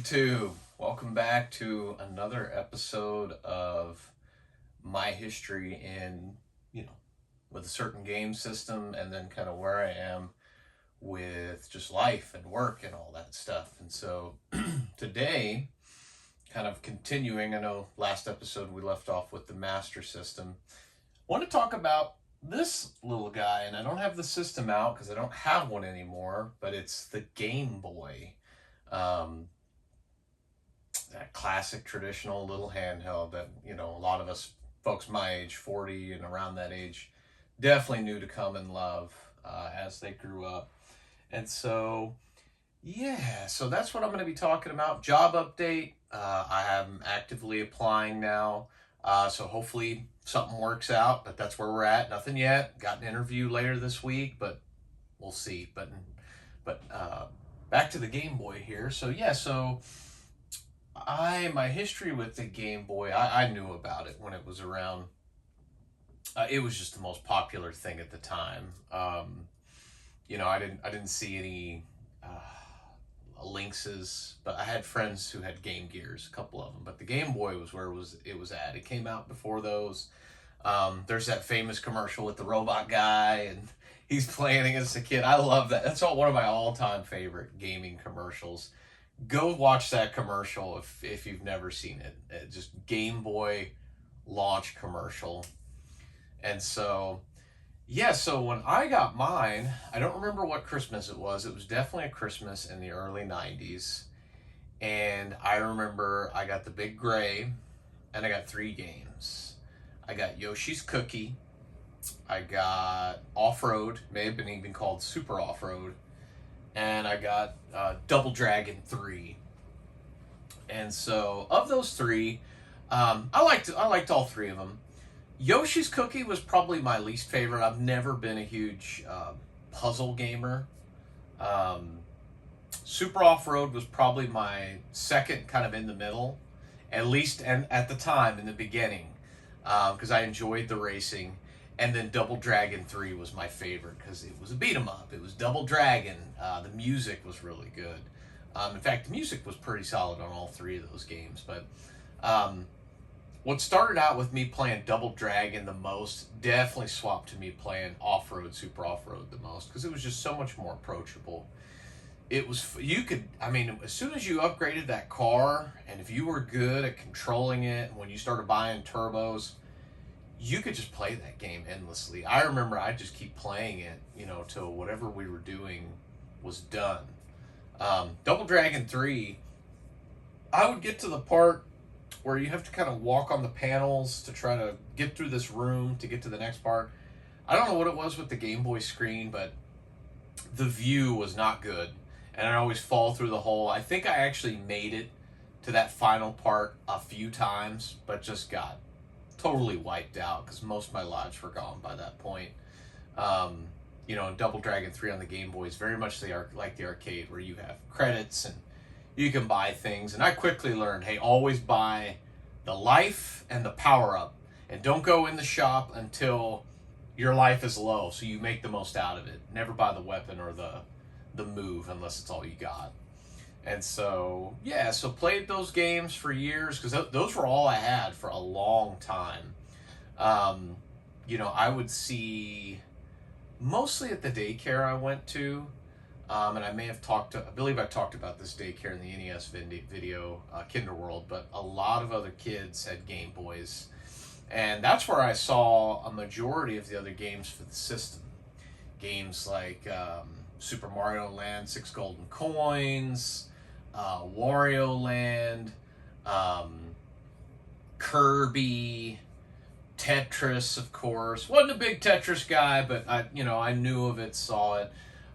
YouTube. Welcome back to another episode of my history in, with a certain game system, and then kind of where I am with just life and work and all that stuff. And so today, kind of continuing, I know last episode we left off with the Master System. I want to talk about this little guy, and I don't have the system out because I don't have one anymore, but it's the Game Boy. That classic traditional little handheld that a lot of us folks my age, 40 and around that age, definitely knew to come and love as they grew up. And so so that's what I'm going to be talking about. Job update. I am actively applying now, so hopefully something works out, but that's where we're at. Nothing yet. Got an interview later this week, but we'll see. But back to the Game Boy here. So my history with the Game Boy, I knew about it when it was around. It was just the most popular thing at the time. I didn't see any Lynxes, but I had friends who had Game Gears, a couple of them. But the Game Boy was where it was at. It came out before those. There's that famous commercial with the robot guy, and he's playing against a kid. I love that. That's one of my all-time favorite gaming commercials. Go watch that commercial if you've never seen it. Just Game Boy launch commercial. And so when I got mine, I don't remember what Christmas it was. It was definitely a Christmas in the early 90s. And I remember I got the big gray, and I got 3 games. I got Yoshi's Cookie. I got Off-Road, may have been even called Super Off-Road. And I got Double Dragon 3. And so of those 3, I liked all 3 of them. Yoshi's Cookie was probably my least favorite. I've never been a huge puzzle gamer. Super Off-Road was probably my second, kind of in the middle, at least and at the time in the beginning, because I enjoyed the racing. And then Double Dragon 3 was my favorite because it was a beat 'em up. It was Double Dragon. The music was really good. In fact, the music was pretty solid on all 3 of those games. But what started out with me playing Double Dragon the most definitely swapped to me playing Off-Road, Super Off-Road the most, because it was just so much more approachable. It was, as soon as you upgraded that car, and if you were good at controlling it, when you started buying turbos, you could just play that game endlessly. I remember I'd just keep playing it, till whatever we were doing was done. Double Dragon 3, I would get to the part where you have to kind of walk on the panels to try to get through this room to get to the next part. I don't know what it was with the Game Boy screen, but the view was not good, and I'd always fall through the hole. I think I actually made it to that final part a few times, but just got totally wiped out because most of my lives were gone by that point. Double Dragon 3 on the Game Boy is very much like the arcade, where you have credits and you can buy things. And I quickly learned, hey, always buy the life and the power up, and don't go in the shop until your life is low, so you make the most out of it. Never buy the weapon or the move unless it's all you got. And so played those games for years because those were all I had for a long time. I would see mostly at the daycare I went to, and I believe I talked about this daycare in the NES video, Kinderworld, but a lot of other kids had Game Boys. And that's where I saw a majority of the other games for the system. Games like Super Mario Land, 6 Golden Coins, Wario Land, Kirby, Tetris, of course. Wasn't a big Tetris guy, but I knew of it, saw it.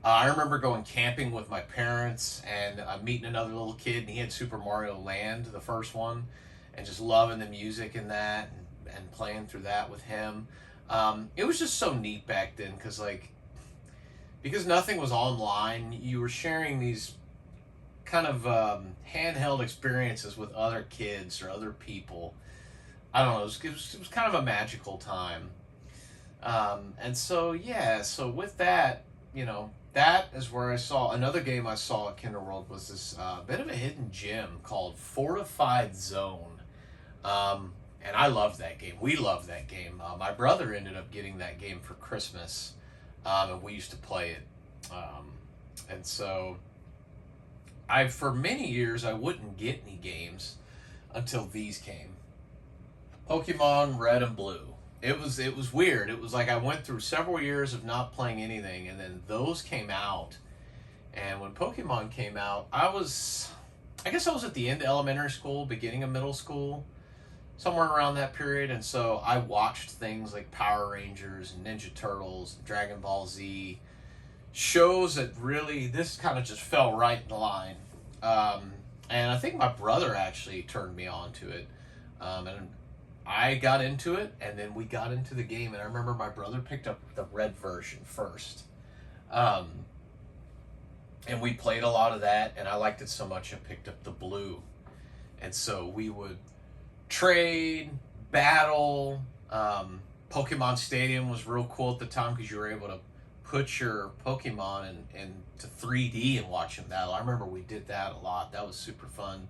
I remember going camping with my parents and meeting another little kid, and he had Super Mario Land, the first one, and just loving the music in that and playing through that with him. It was just so neat back then because nothing was online. You were sharing these kind of handheld experiences with other kids or other people. I don't know, it was kind of a magical time. So with that, that is where I saw another game I saw at Kinderworld was this bit of a hidden gem called Fortified Zone. And I loved that game. We loved that game. My brother ended up getting that game for Christmas, and we used to play it. And so, for many years, I wouldn't get any games until these came. Pokemon Red and Blue. It was weird. It was like I went through several years of not playing anything, and then those came out. And when Pokemon came out, I guess I was at the end of elementary school, beginning of middle school, somewhere around that period. And so I watched things like Power Rangers and Ninja Turtles, and Dragon Ball Z, shows that really, this kind of just fell right in the line. And I think my brother actually turned me on to it. And I got into it, and then we got into the game. And I remember my brother picked up the red version first. And we played a lot of that, and I liked it so much I picked up the blue. And so we would trade, battle. Pokemon Stadium was real cool at the time because you were able to put your Pokemon into 3D and watch them battle. I remember we did that a lot. That was super fun.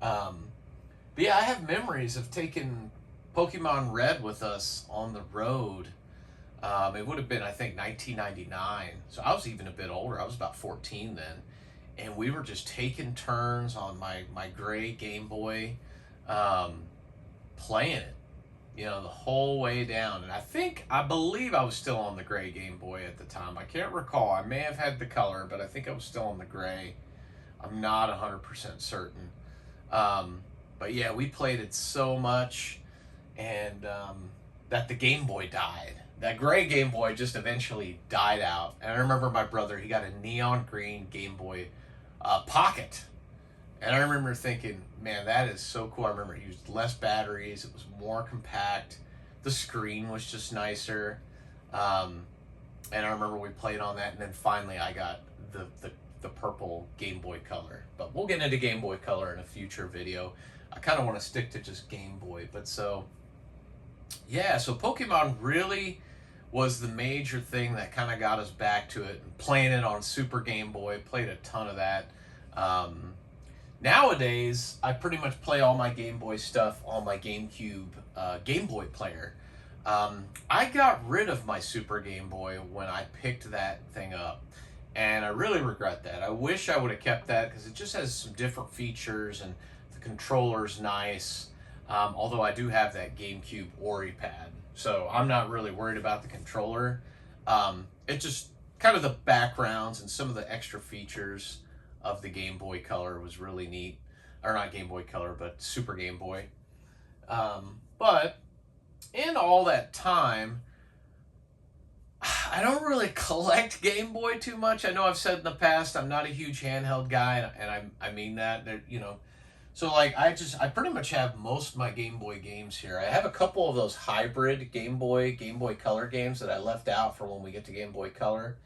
But yeah, I have memories of taking Pokemon Red with us on the road. It would have been, I think, 1999. So I was even a bit older. I was about 14 then. And we were just taking turns on my gray Game Boy, playing it, the whole way down. And I believe I was still on the gray Game Boy at the time. I can't recall. I may have had the color, but I think I was still on the gray. I'm not 100% certain. But yeah, we played it so much, and that the Game Boy died. That gray Game Boy just eventually died out. And I remember my brother, he got a neon green Game Boy Pocket. And I remember thinking, man, that is so cool. I remember it used less batteries. It was more compact. The screen was just nicer. And I remember we played on that. And then finally I got the purple Game Boy Color. But we'll get into Game Boy Color in a future video. I kind of want to stick to just Game Boy. But so Pokemon really was the major thing that kind of got us back to it. Playing it on Super Game Boy, played a ton of that. Nowadays, I pretty much play all my Game Boy stuff on my GameCube Game Boy player. I got rid of my Super Game Boy when I picked that thing up, and I really regret that. I wish I would have kept that because it just has some different features, and the controller's nice. Although I do have that GameCube Ori pad, so I'm not really worried about the controller. It just kind of the backgrounds and some of the extra features of the Game Boy Color was really neat. Or not Game Boy Color, but Super Game Boy. But in all that time, I don't really collect Game Boy too much. I know I've said in the past I'm not a huge handheld guy, and I mean that. So like I pretty much have most of my Game Boy games here. I have a couple of those hybrid Game Boy Color games that I left out for when we get to Game Boy Color.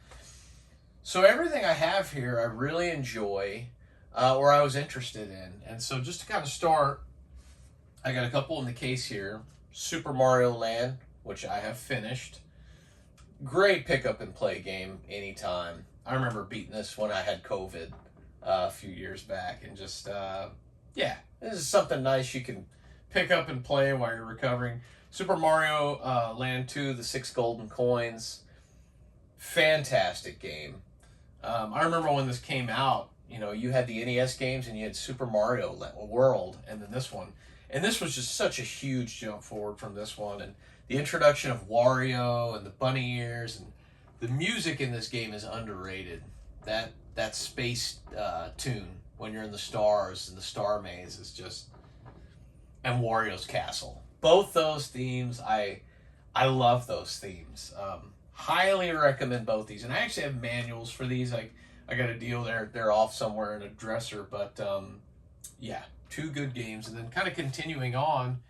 So everything I have here I really enjoy, or I was interested in. And so just to kind of start, I got a couple in the case here. Super Mario Land, which I have finished. Great pick up and play game anytime. I remember beating this when I had COVID a few years back, and just yeah, this is something nice you can pick up and play while you're recovering. Super Mario Land 2, the 6 golden coins. Fantastic game. I remember when this came out, you had the NES games and you had Super Mario World and then this one. And this was just such a huge jump forward from this one. And the introduction of Wario and the bunny ears, and the music in this game is underrated. That space tune when you're in the stars and the star maze is just, and Wario's castle. Both those themes, I love those themes. Highly recommend both these, and I actually have manuals for these. I got a deal they're off somewhere in a dresser, but yeah, two good games. And then kind of continuing on,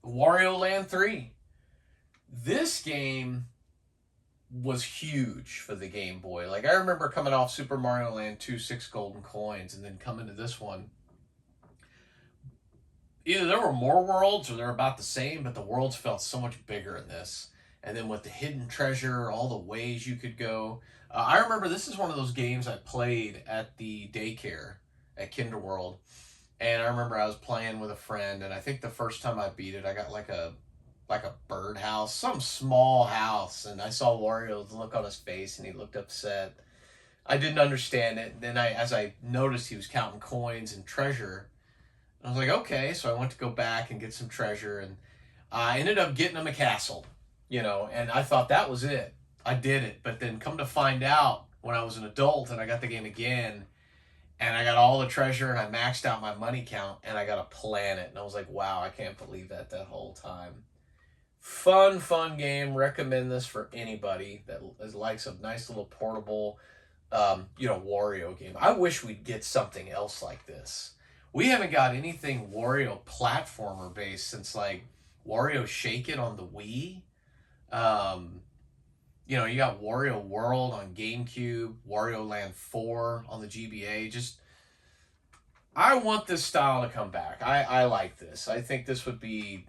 Wario Land 3. This game was huge for the Game Boy. Like, I remember coming off Super Mario Land 2, 6 golden coins, and then coming to this one. Either there were more worlds or they're about the same, but the worlds felt so much bigger in this. and then with the hidden treasure, all the ways you could go. I remember this is one of those games I played at the daycare at Kinderworld, and I remember I was playing with a friend, and I think the first time I beat it, I got like a birdhouse, some small house, and I saw Wario's look on his face, and he looked upset. I didn't understand it. Then as I noticed, he was counting coins and treasure. I was like, okay. So I went to go back and get some treasure, and I ended up getting him a castle, and I thought that was it. I did it. But then come to find out, when I was an adult and I got the game again, and I got all the treasure and I maxed out my money count, and I got a planet, and I was like, wow, I can't believe that whole time. Fun game. Recommend this for anybody that likes a nice little portable, Wario game. I wish we'd get something else like this. We haven't got anything Wario platformer based since like Wario Shake It on the Wii. You got Wario World on GameCube, Wario Land 4 on the GBA. I want this style to come back. I like this. I think this would be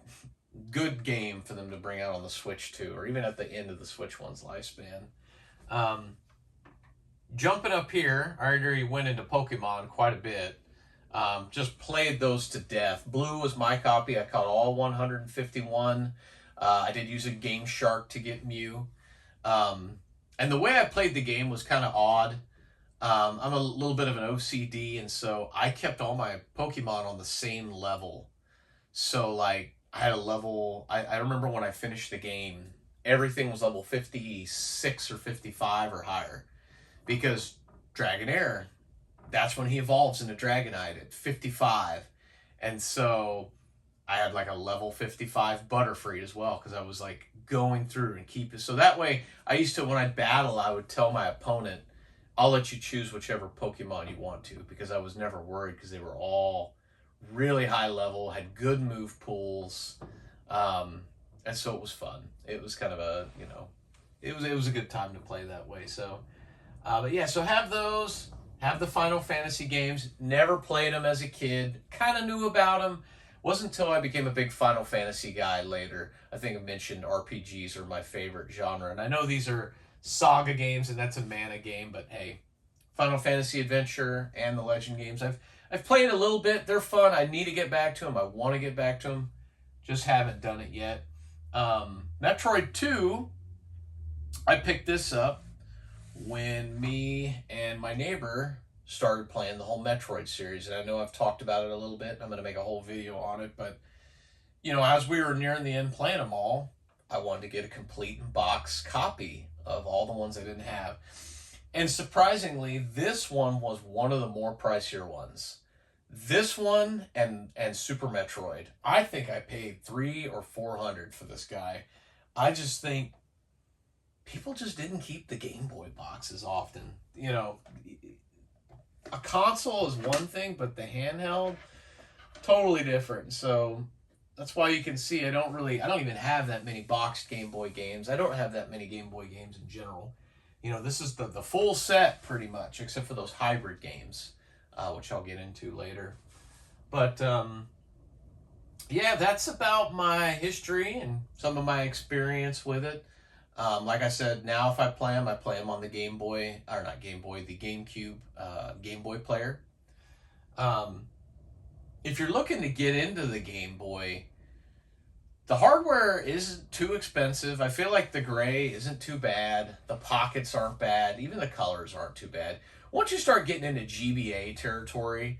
good game for them to bring out on the Switch too, or even at the end of the Switch one's lifespan. Jumping up here, I already went into Pokemon quite a bit. Just played those to death. Blue was my copy. I caught all 151. I did use a Game Shark to get Mew. And the way I played the game was kind of odd. I'm a little bit of an OCD, and so I kept all my Pokemon on the same level. So, like, I had a level... I remember when I finished the game, everything was level 56 or 55 or higher. Because Dragonair, that's when he evolves into Dragonite at 55. And so I had like a level 55 Butterfree as well, because I was like going through and keep it. So that way, I used to, when I battle, I would tell my opponent, I'll let you choose whichever Pokemon you want to, because I was never worried, because they were all really high level, had good move pools. And so it was fun. It was kind of a, it was a good time to play that way. So, but yeah, so have those, have the Final Fantasy games. Never played them as a kid. Kind of knew about them. Wasn't until I became a big Final Fantasy guy later. I think I mentioned RPGs are my favorite genre. And I know these are Saga games and that's a mana game, but hey, Final Fantasy Adventure and the Legend games, I've played a little bit. They're fun. I need to get back to them. I want to get back to them. Just haven't done it yet. Metroid 2, I picked this up when me and my neighbor started playing the whole Metroid series. And I know I've talked about it a little bit. I'm going to make a whole video on it. But, as we were nearing the end playing them all, I wanted to get a complete box copy of all the ones I didn't have. And surprisingly, this one was one of the more pricier ones. This one and Super Metroid. I think I paid $300 or $400 for this guy. I just think people just didn't keep the Game Boy boxes often. A console is one thing, but the handheld, totally different. So that's why you can see I don't even have that many boxed Game Boy games. I don't have that many Game Boy games in general. This is the full set pretty much, except for those hybrid games, which I'll get into later. But yeah, that's about my history and some of my experience with it. Like I said, now if I play them on the Game Boy, or not Game Boy, the GameCube Game Boy player. If you're looking to get into the Game Boy, the hardware isn't too expensive. I feel like the gray isn't too bad. The pockets aren't bad. Even the colors aren't too bad. Once you start getting into GBA territory,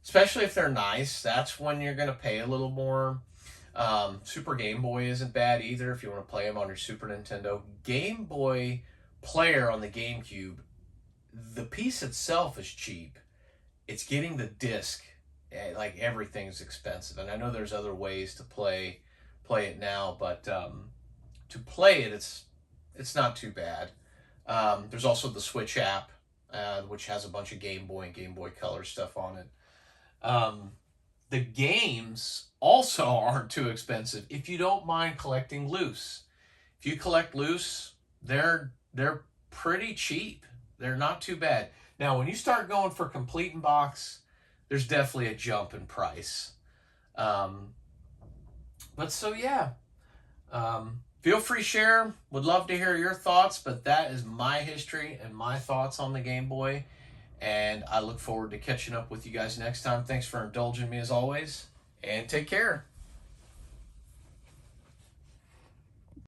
especially if they're nice, that's when you're going to pay a little more. Super Game Boy isn't bad either if you want to play them on your Super Nintendo. Game Boy player on the GameCube, the piece itself is cheap. It's getting the disc, like everything's expensive. And I know there's other ways to play it now, but to play it, it's not too bad. There's also the Switch app, which has a bunch of Game Boy and Game Boy Color stuff on it. The games also aren't too expensive if you don't mind collecting loose. If you collect loose, they're pretty cheap. They're not too bad. Now, when you start going for complete in box, there's definitely a jump in price. But so yeah, if Feel free to share. Would love to hear your thoughts, but that is my history and my thoughts on the Game Boy. And I look forward to catching up with you guys next time. Thanks for indulging me as always, and take care.